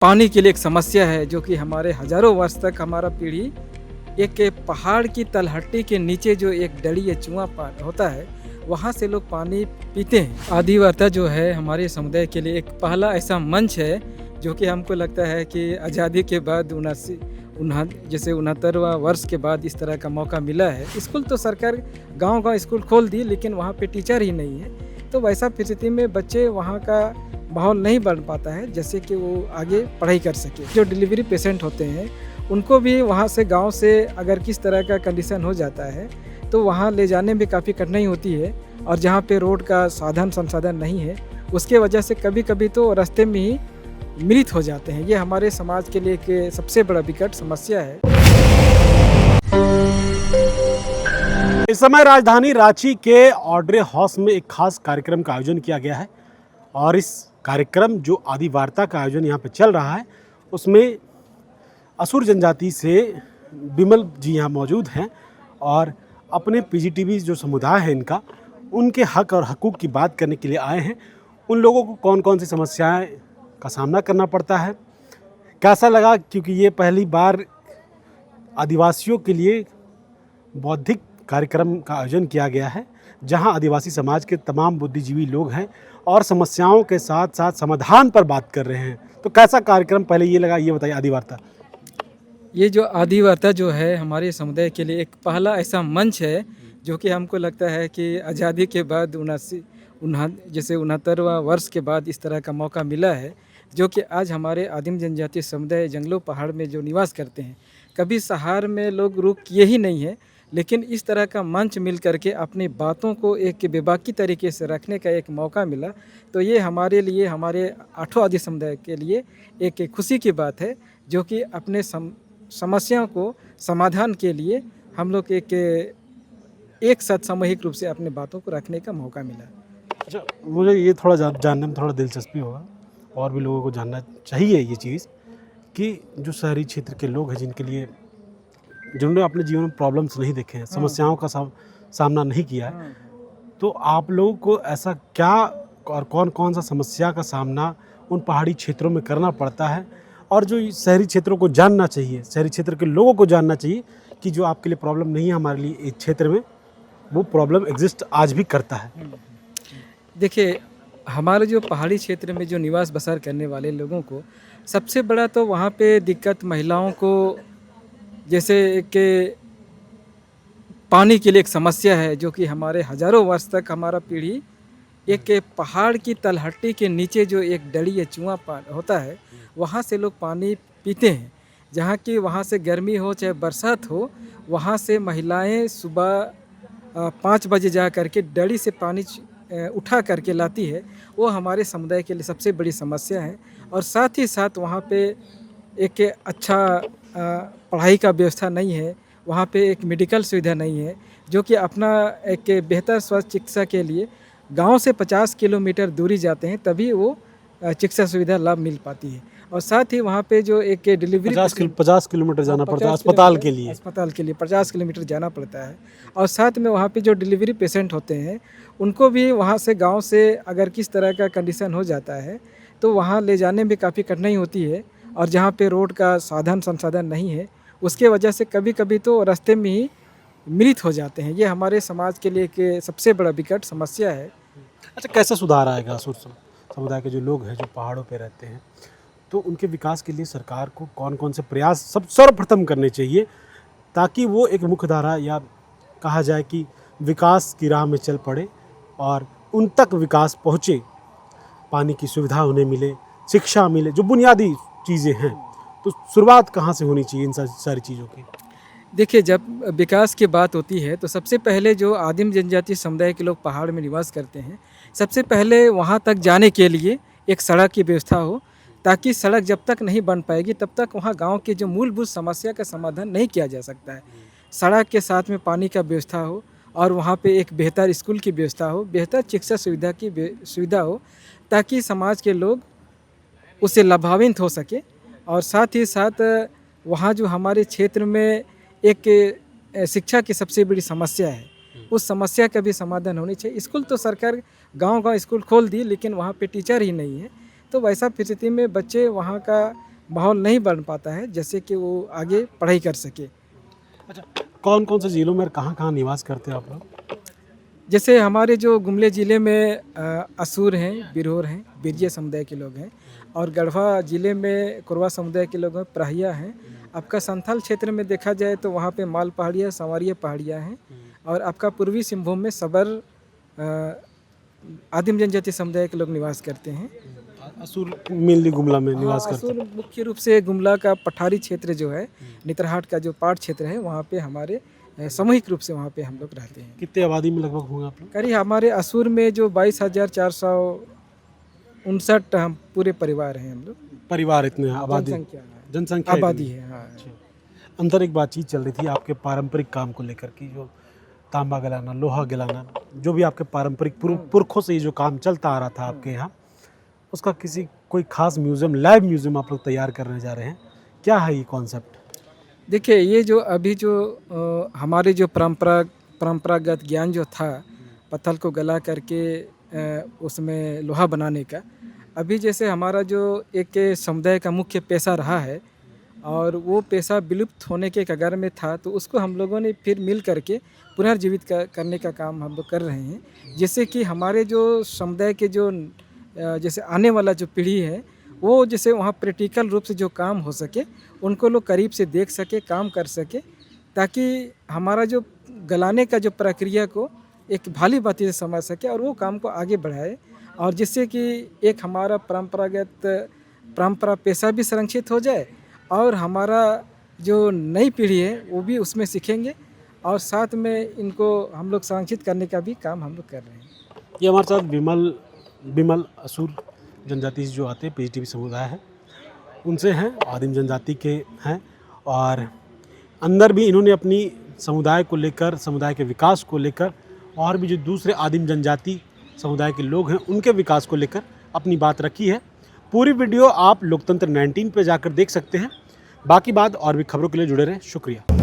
पानी के लिए एक समस्या है जो कि हमारे हजारों वर्ष तक हमारा पीढ़ी एक पहाड़ की तलहटी के नीचे जो एक डली या चुआ होता है वहाँ से लोग पानी पीते हैं। आदिवासी जो है हमारे समुदाय के लिए एक पहला ऐसा मंच है जो कि हमको लगता है कि आज़ादी के बाद 69वां वर्ष के बाद इस तरह का मौका मिला है। स्कूल तो सरकार गांव-गांव स्कूल खोल दी लेकिन वहाँ पे टीचर ही नहीं है, तो वैसा परिस्थिति में बच्चे वहाँ का माहौल नहीं बन पाता है जैसे कि वो आगे पढ़ाई कर सके। जो डिलीवरी पेशेंट होते हैं उनको भी वहाँ से गांव से अगर किस तरह का कंडीशन हो जाता है तो वहाँ ले जाने में काफ़ी कठिनाई होती है, और जहाँ पे रोड का साधन संसाधन नहीं है उसके वजह से कभी कभी तो रास्ते में ही मृत हो जाते हैं। ये हमारे समाज के लिए एक सबसे बड़ा विकट समस्या है। इस समय राजधानी रांची के ऑड्रे हाउस में एक खास कार्यक्रम का आयोजन किया गया है, और इस कार्यक्रम जो आदि वार्ता का आयोजन यहाँ पे चल रहा है उसमें असुर जनजाति से बिमल जी यहाँ मौजूद हैं और अपने पीजीटीवी जो समुदाय है इनका, उनके हक और हकूक़ की बात करने के लिए आए हैं। उन लोगों को कौन कौन सी समस्याएं का सामना करना पड़ता है, कैसा लगा, क्योंकि ये पहली बार आदिवासियों के लिए बौद्धिक कार्यक्रम का आयोजन किया गया है जहां आदिवासी समाज के तमाम बुद्धिजीवी लोग हैं और समस्याओं के साथ साथ समाधान पर बात कर रहे हैं। तो कैसा कार्यक्रम पहले ये लगा, ये बताइए। आदि वार्ता, ये जो आदि वार्ता जो है हमारे समुदाय के लिए एक पहला ऐसा मंच है जो कि हमको लगता है कि आज़ादी के बाद 69वां वर्ष के बाद इस तरह का मौका मिला है, जो कि आज हमारे आदिम जनजातीय समुदाय जंगलों पहाड़ में जो निवास करते हैं, कभी शहर में लोग रुक किए ही नहीं है, लेकिन इस तरह का मंच मिल करके अपनी बातों को एक बेबाकी तरीके से रखने का एक मौका मिला। तो ये हमारे लिए, हमारे आठों आदि समुदाय के लिए एक खुशी की बात है, जो कि अपने समस्याओं को समाधान के लिए हम लोग एक साथ सामूहिक रूप से अपने बातों को रखने का मौका मिला। अच्छा, मुझे ये थोड़ा जानने में थोड़ा दिलचस्पी होगा, और भी लोगों को जानना चाहिए ये चीज़ कि जो शहरी क्षेत्र के लोग हैं जिन्होंने अपने जीवन में प्रॉब्लम्स नहीं देखे हैं, समस्याओं का सामना नहीं किया है, तो आप लोगों को ऐसा क्या और कौन कौन सा समस्या का सामना उन पहाड़ी क्षेत्रों में करना पड़ता है, और जो शहरी क्षेत्रों को जानना चाहिए, शहरी क्षेत्र के लोगों को जानना चाहिए कि जो आपके लिए प्रॉब्लम नहीं है हमारे लिए इस क्षेत्र में वो प्रॉब्लम एग्जिस्ट आज भी करता है। देखिए, हमारे जो पहाड़ी क्षेत्र में जो निवास बसर करने वाले लोगों को सबसे बड़ा तो वहाँ पे दिक्कत महिलाओं को, जैसे कि पानी के लिए एक समस्या है जो कि हमारे हजारों वर्ष तक हमारा पीढ़ी एक पहाड़ की तलहटी के नीचे जो एक डली या चुआ होता है वहाँ से लोग पानी पीते हैं। जहाँ की वहाँ से गर्मी हो चाहे बरसात हो, वहाँ से महिलाएं सुबह 5 बजे जा करके डली से पानी उठा करके लाती है। वो हमारे समुदाय के लिए सबसे बड़ी समस्या है, और साथ ही साथ वहाँ पे एक अच्छा पढ़ाई का व्यवस्था नहीं है, वहाँ पे एक मेडिकल सुविधा नहीं है, जो कि अपना एक बेहतर स्वास्थ्य चिकित्सा के लिए गांव से 50 किलोमीटर दूरी जाते हैं, तभी वो चिकित्सा सुविधा लाभ मिल पाती है। और साथ ही वहाँ पे जो एक डिलीवरी 50 किलोमीटर जाना पड़ता है अस्पताल के लिए 50 किलोमीटर जाना पड़ता है। और साथ में वहाँ पे जो डिलीवरी पेशेंट होते हैं उनको भी वहाँ से गांव से अगर किस तरह का कंडीशन हो जाता है तो वहाँ ले जाने में काफ़ी कठिनाई होती है, और जहाँ पे रोड का साधन संसाधन नहीं है उसके वजह से कभी कभी तो रास्ते में ही मृत हो जाते हैं। ये हमारे समाज के लिए एक सबसे बड़ा विकट समस्या है। अच्छा, कैसे सुधार आएगा असुर समुदाय के जो लोग हैं जो पहाड़ों पे रहते हैं, तो उनके विकास के लिए सरकार को कौन कौन से प्रयास सर्वप्रथम करने चाहिए ताकि वो एक मुख्यधारा या कहा जाए कि विकास की राह में चल पड़े और उन तक विकास पहुँचे, पानी की सुविधा उन्हें मिले, शिक्षा मिले, जो बुनियादी चीज़ें हैं। तो शुरुआत कहाँ से होनी चाहिए इन सारी चीज़ों की? देखिए, जब विकास की बात होती है तो सबसे पहले जो आदिम जनजातीय समुदाय के लोग पहाड़ में निवास करते हैं, सबसे पहले वहाँ तक जाने के लिए एक सड़क की व्यवस्था हो, ताकि सड़क जब तक नहीं बन पाएगी तब तक वहाँ गांव के जो मूलभूत समस्या का समाधान नहीं किया जा सकता है। सड़क के साथ में पानी का व्यवस्था हो, और वहाँ पे एक बेहतर स्कूल की व्यवस्था हो, बेहतर चिकित्सा सुविधा की सुविधा हो, ताकि समाज के लोग उससे लाभान्वित हो सके। और साथ ही साथ वहाँ जो हमारे क्षेत्र में एक शिक्षा की सबसे बड़ी समस्या है, उस समस्या का भी समाधान होनी चाहिए। स्कूल तो सरकार गांव-गांव स्कूल खोल दी लेकिन वहाँ पे टीचर ही नहीं है, तो वैसा परिस्थिति में बच्चे वहाँ का माहौल नहीं बन पाता है जैसे कि वो आगे पढ़ाई कर सके। अच्छा, कौन कौन से ज़िलों में कहाँ कहाँ निवास करते हैं आप लोग? जैसे हमारे जो गुमले ज़िले में असूर हैं, बिरहोर हैं, बिरजिया समुदाय के लोग हैं, और गढ़वा ज़िले में कोरवा समुदाय के लोग हैं, प्राहिया हैं। आपका संथाल क्षेत्र में देखा जाए तो वहाँ पे माल पहाड़ियाँ, संवरिया पहाड़ियाँ हैं, और आपका पूर्वी सिंहभूम में सबर आदिम जनजाति समुदाय के लोग निवास करते हैं। असुर मेनली गुमला में निवास हाँ, करते हैं। असूर मुख्य रूप से गुमला का पठारी क्षेत्र जो है, नेतरहाट का जो पाट क्षेत्र है, वहाँ पे हमारे सामूहिक रूप से वहाँ पे हम लोग रहते हैं। कितने आबादी में लगभग होंगे आप लोग? करीब हमारे असूर में जो 22,459 हम पूरे परिवार हैं हम लोग। परिवार इतने हैं, आबादी जनसंख्या है। जनसंख्या आबादी इतनी? है, हाँ। अंदर एक बातचीत चल रही थी आपके पारंपरिक काम को लेकर कि जो तांबा गलाना, लोहा गलाना, जो भी आपके पारंपरिक पुरखों से ये जो काम चलता आ रहा था आपके यहाँ, उसका कोई खास म्यूज़ियम, लाइव म्यूज़ियम आप लोग तैयार करने जा रहे हैं, क्या है ये कॉन्सेप्ट? देखिए, ये जो अभी जो हमारे जो परंपरागत ज्ञान जो था, पत्थर को गला करके उसमें लोहा बनाने का, अभी जैसे हमारा जो एक समुदाय का मुख्य पेशा रहा है और वो पेशा विलुप्त होने के कगार में था, तो उसको हम लोगों ने फिर मिल करके पुनर्जीवित करने का काम हम लोग कर रहे हैं, जिससे कि हमारे जो समुदाय के जो जैसे आने वाला जो पीढ़ी है, वो जैसे वहाँ प्रैक्टिकल रूप से जो काम हो सके, उनको लोग करीब से देख सके, काम कर सके, ताकि हमारा जो गलाने का जो प्रक्रिया को एक भाली बाती से समझ सके और वो काम को आगे बढ़ाए, और जिससे कि एक हमारा परंपरा पेशा भी संरक्षित हो जाए, और हमारा जो नई पीढ़ी है वो भी उसमें सीखेंगे, और साथ में इनको हम लोग संरक्षित करने का भी काम हम लोग कर रहे हैं। ये हमारे साथ बिमल असुर जनजाति से जो आते हैं, पीजीटीवी समुदाय है, उनसे हैं, आदिम जनजाति के हैं, और अंदर भी इन्होंने अपनी समुदाय को लेकर, समुदाय के विकास को लेकर, और भी जो दूसरे आदिम जनजाति समुदाय के लोग हैं उनके विकास को लेकर अपनी बात रखी है। पूरी वीडियो आप लोकतंत्र 19 पे जाकर देख सकते हैं। बाकी बात और भी खबरों के लिए जुड़े रहें। शुक्रिया।